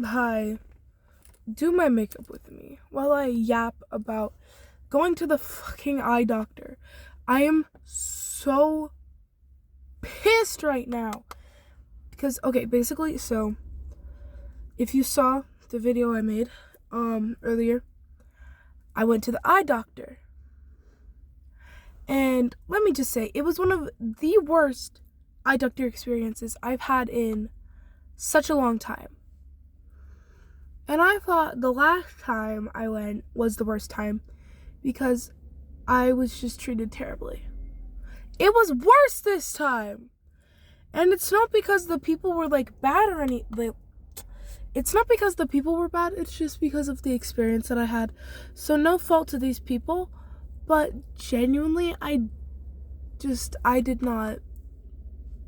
Hi, do my makeup with me while I yap about going to the fucking eye doctor. I am so pissed right now. Because, okay, basically, so, if you saw the video I made, earlier, I went to the eye doctor. And let me just say, it was one of the worst eye doctor experiences I've had in such a long time. And I thought the last time I went was the worst time because I was just treated terribly. It was worse this time. And it's not because the people were bad or anything. It's not because the people were bad, it's just because of the experience that I had. So no fault to these people, but genuinely I did not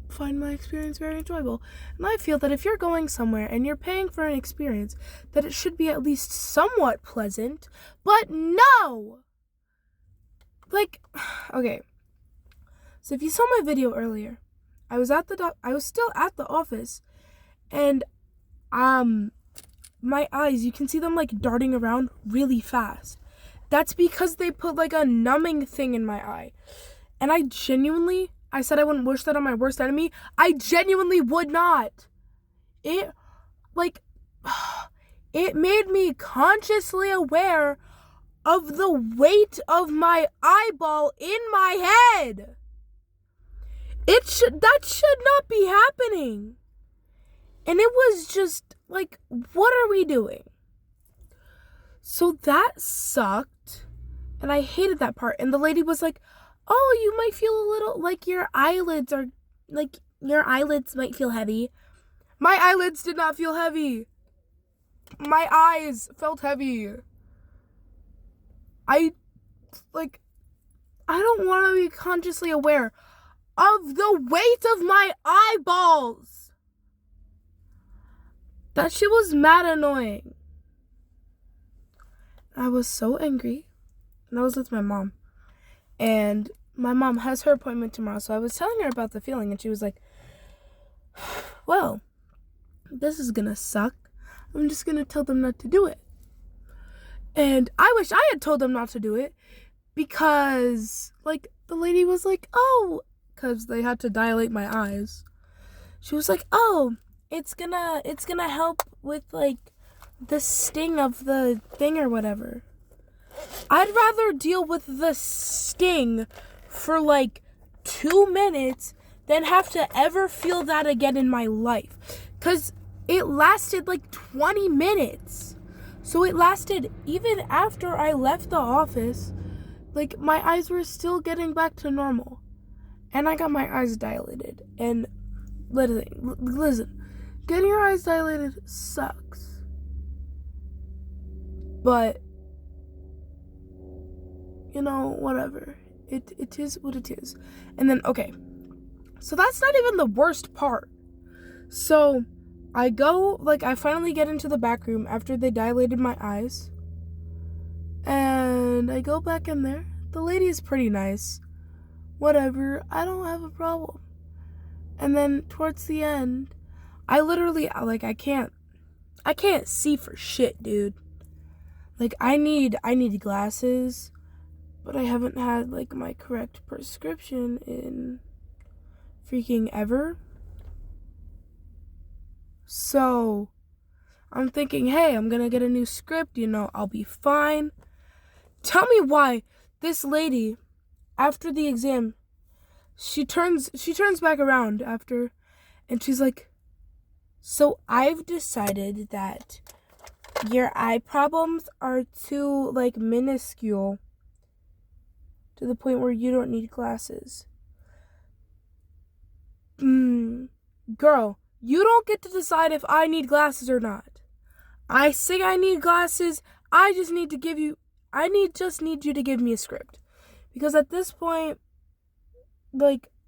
find my experience very enjoyable. And I feel that if you're going somewhere and you're paying for an experience, that it should be at least somewhat pleasant. But no! Okay. So if you saw my video earlier, I was still at the office, and my eyes, you can see them darting around really fast. That's because they put a numbing thing in my eye. And I said I wouldn't wish that on my worst enemy. I genuinely would not. It made me consciously aware of the weight of my eyeball in my head. That should not be happening. And it was just what are we doing? So that sucked. And I hated that part. And the lady was like, oh, you might feel a little your eyelids might feel heavy. My eyelids did not feel heavy. My eyes felt heavy. I don't want to be consciously aware of the weight of my eyeballs. That shit was mad annoying. I was so angry. And I was with my mom. And my mom has her appointment tomorrow, so I was telling her about the feeling, and she was like, well, this is gonna suck. I'm just gonna tell them not to do it. And I wish I had told them not to do it, because, the lady was like, oh, because they had to dilate my eyes. She was like, oh, it's gonna help with, the sting of the thing or whatever. I'd rather deal with the sting for 2 minutes than have to ever feel that again in my life. Because it lasted 20 minutes. So it lasted even after I left the office. My eyes were still getting back to normal. And I got my eyes dilated. And listen, getting your eyes dilated sucks. But whatever. It is what it is. And then, okay. So that's not even the worst part. So I go, I finally get into the back room after they dilated my eyes. And I go back in there. The lady is pretty nice. Whatever. I don't have a problem. And then towards the end, I literally, I can't see for shit, dude. I need glasses. But I haven't had, my correct prescription in freaking ever. So, I'm thinking, hey, I'm gonna get a new script, I'll be fine. Tell me why this lady, after the exam, she turns back around after, and she's like, so I've decided that your eye problems are too, minuscule to the point where you don't need glasses. Girl, you don't get to decide if I need glasses or not. I say I need glasses. I just need you to give me a script. Because at this point,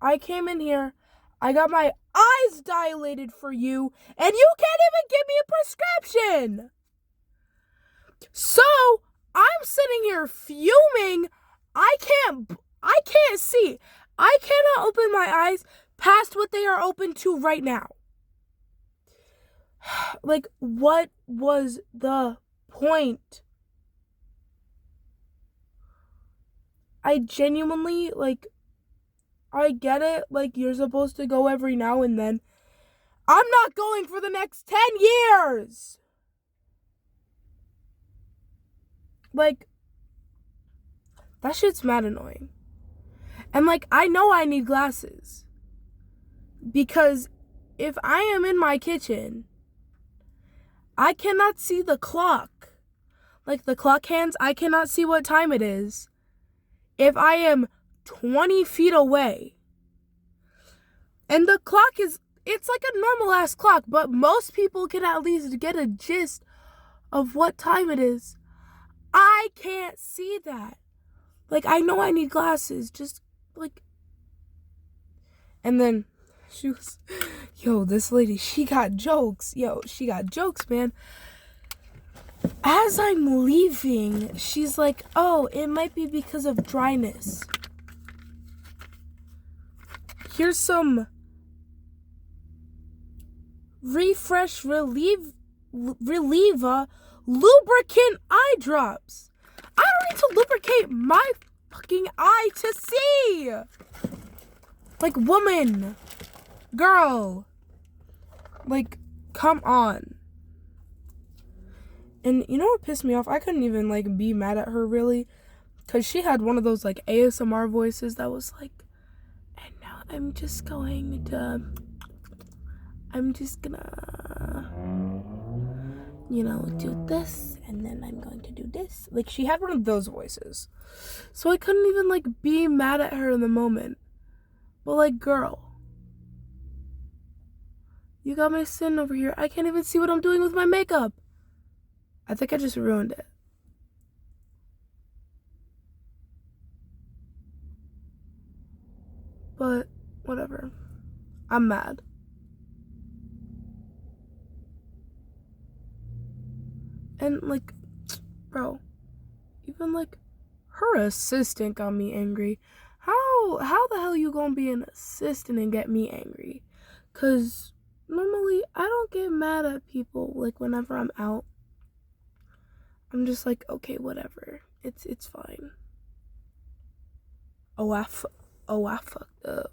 I came in here, I got my eyes dilated for you, and you can't even give me a prescription. So, I'm sitting here fuming. I can't see. I cannot open my eyes past what they are open to right now. Like, what was the point? I genuinely, like, I get it. Like, you're supposed to go every now and then. I'm not going for the next 10 years. Like, that shit's mad annoying. And, like, I know I need glasses. Because if I am in my kitchen, I cannot see the clock. Like, the clock hands, I cannot see what time it is. If I am 20 feet away. And the clock is, it's like a normal ass clock, but most people can at least get a gist of what time it is. I can't see that. Like, I know I need glasses, just, like. And then she was, this lady, she got jokes. She got jokes, man. As I'm leaving, she's like, oh, it might be because of dryness. Here's some Refresh Reliever lubricant eye drops. I don't need to lubricate my fucking eye to see. Like, woman, girl, like, come on. And you know what pissed me off? I couldn't even, like, be mad at her, really. Because she had one of those, like, ASMR voices that was like, and now I'm just gonna, do this. And then I'm going to do this. Like, she had one of those voices. So I couldn't even, like, be mad at her in the moment. But, like, girl, you got me sitting over here. I can't even see what I'm doing with my makeup. I think I just ruined it. But, whatever. I'm mad. And, like, bro, even, like, her assistant got me angry. How the hell you gonna be an assistant and get me angry? Because normally I don't get mad at people, like, whenever I'm out. I'm just like, okay, whatever. It's fine. Oh, I fucked up.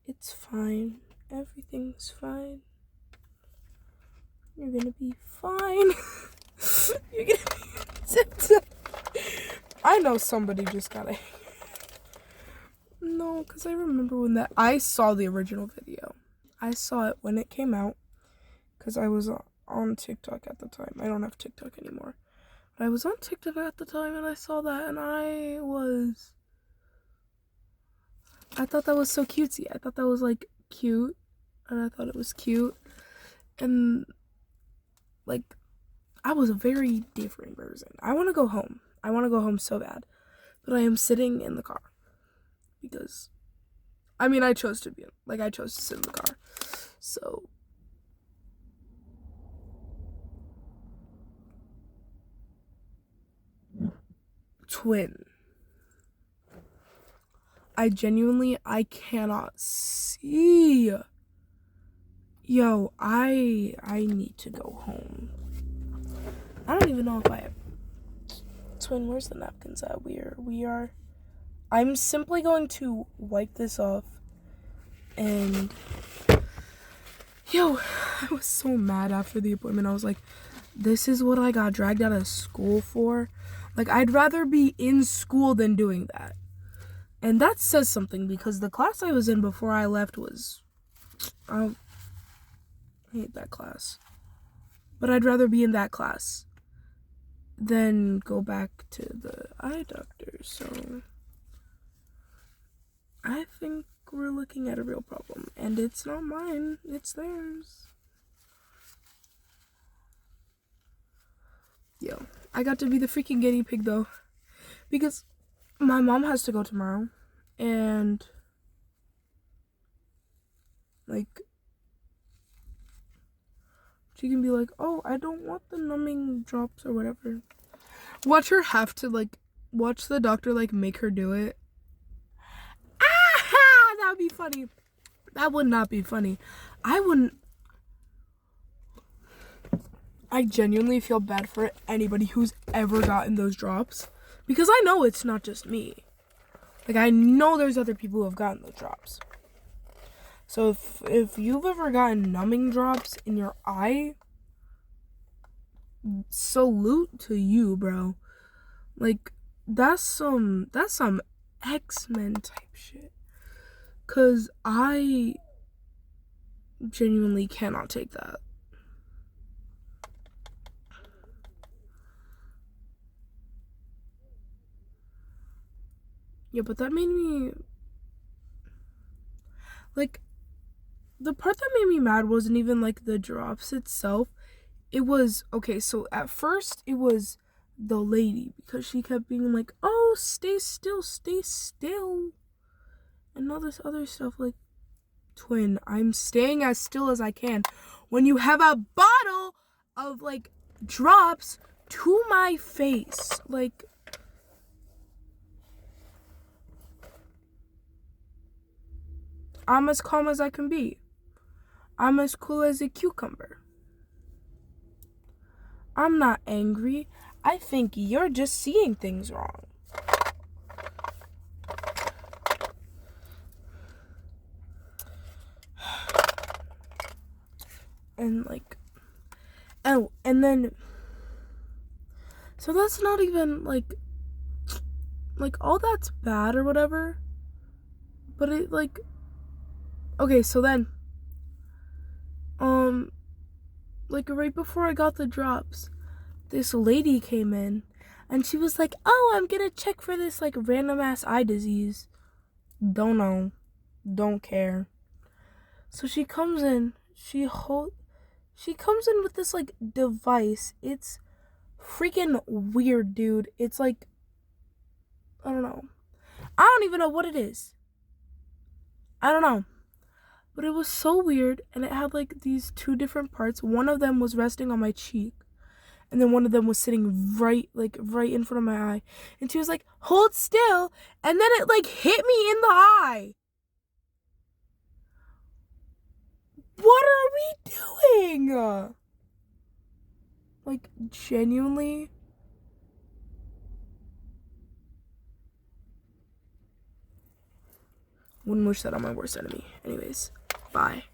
It's fine. Everything's fine. You're gonna be fine. You're gonna be... I know somebody just got a... No, because I remember when I saw the original video. I saw it when it came out. Because I was on TikTok at the time. I don't have TikTok anymore. But I was on TikTok at the time and I saw that and I thought that was so cutesy. I thought that was, like, cute. And I thought it was cute. And, like, I was a very different person. I want to go home. I want to go home so bad. But I am sitting in the car. Because, I mean, I chose to sit in the car. So, twin. I cannot see. I need to go home. I don't even know if I have... Twin, where's the napkins at? I'm simply going to wipe this off. And, I was so mad after the appointment. I was like, this is what I got dragged out of school for? Like, I'd rather be in school than doing that. And that says something, because the class I was in before I left was... I hate that class. But I'd rather be in that class than go back to the eye doctor. So, I think we're looking at a real problem. And it's not mine. It's theirs. I got to be the freaking guinea pig, though. Because my mom has to go tomorrow. And, like, she can be like, oh, I don't want the numbing drops or whatever. Watch her have to, like, watch the doctor, like, make her do it. Ah! That would be funny. That would not be funny. I wouldn't. I genuinely feel bad for anybody who's ever gotten those drops. Because I know it's not just me. Like, I know there's other people who have gotten those drops. So if you've ever gotten numbing drops in your eye, salute to you, bro. Like, that's some X-Men type shit. 'Cause I genuinely cannot take that. Yeah, but that made me, like, the part that made me mad wasn't even, like, the drops itself. It was, okay, so at first, it was the lady, because she kept being like, oh, stay still, and all this other stuff. Like, twin, I'm staying as still as I can when you have a bottle of, like, drops to my face. Like, I'm as calm as I can be. I'm as cool as a cucumber. I'm not angry. I think you're just seeing things wrong. And like, oh, and then, so that's not even like all that's bad or whatever. But it like, okay, so then, like right before I got the drops, this lady came in and she was like, oh, I'm gonna check for this like random ass eye disease. Don't know. Don't care. So she comes in, she comes in with this like device. It's freaking weird, dude. It's like, I don't know. I don't even know what it is. I don't know. But it was so weird, and it had like these two different parts. One of them was resting on my cheek, and then one of them was sitting right in front of my eye. And she was like, hold still, and then it like hit me in the eye. What are we doing? Like, genuinely. Wouldn't wish that on my worst enemy. Anyways, bye.